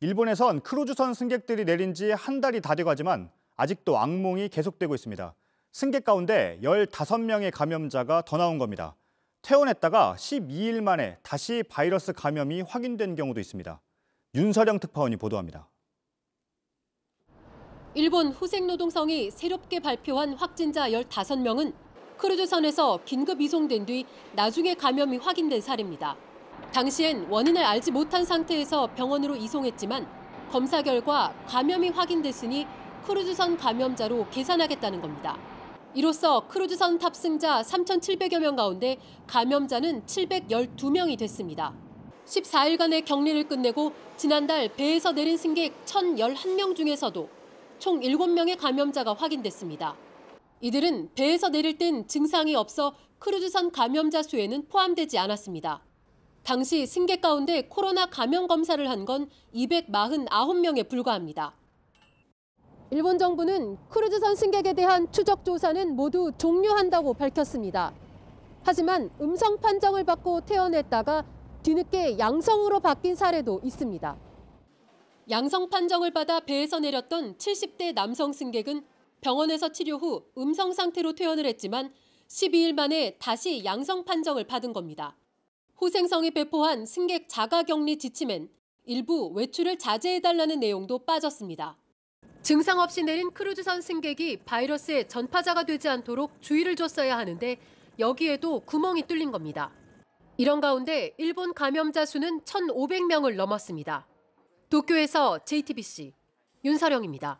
일본에선 크루즈선 승객들이 내린 지 한 달이 다 돼가지만 아직도 악몽이 계속되고 있습니다. 승객 가운데 15명의 감염자가 더 나온 겁니다. 퇴원했다가 12일 만에 다시 바이러스 감염이 확인된 경우도 있습니다. 윤서령 특파원이 보도합니다. 일본 후생노동성이 새롭게 발표한 확진자 15명은 크루즈선에서 긴급 이송된 뒤 나중에 감염이 확인된 사례입니다. 당시엔 원인을 알지 못한 상태에서 병원으로 이송했지만 검사 결과 감염이 확인됐으니 크루즈선 감염자로 계산하겠다는 겁니다. 이로써 크루즈선 탑승자 3,700여 명 가운데 감염자는 712명이 됐습니다. 14일간의 격리를 끝내고 지난달 배에서 내린 승객 1,011명 중에서도 총 7명의 감염자가 확인됐습니다. 이들은 배에서 내릴 땐 증상이 없어 크루즈선 감염자 수에는 포함되지 않았습니다. 당시 승객 가운데 코로나 감염 검사를 한 건 249명에 불과합니다. 일본 정부는 크루즈선 승객에 대한 추적 조사는 모두 종료한다고 밝혔습니다. 하지만 음성 판정을 받고 퇴원했다가 뒤늦게 양성으로 바뀐 사례도 있습니다. 양성 판정을 받아 배에서 내렸던 70대 남성 승객은 병원에서 치료 후 음성 상태로 퇴원을 했지만 12일 만에 다시 양성 판정을 받은 겁니다. 후생성이 배포한 승객 자가격리 지침엔 일부 외출을 자제해달라는 내용도 빠졌습니다. 증상 없이 내린 크루즈선 승객이 바이러스의 전파자가 되지 않도록 주의를 줬어야 하는데 여기에도 구멍이 뚫린 겁니다. 이런 가운데 일본 감염자 수는 1,500명을 넘었습니다. 도쿄에서 JTBC 윤서령입니다.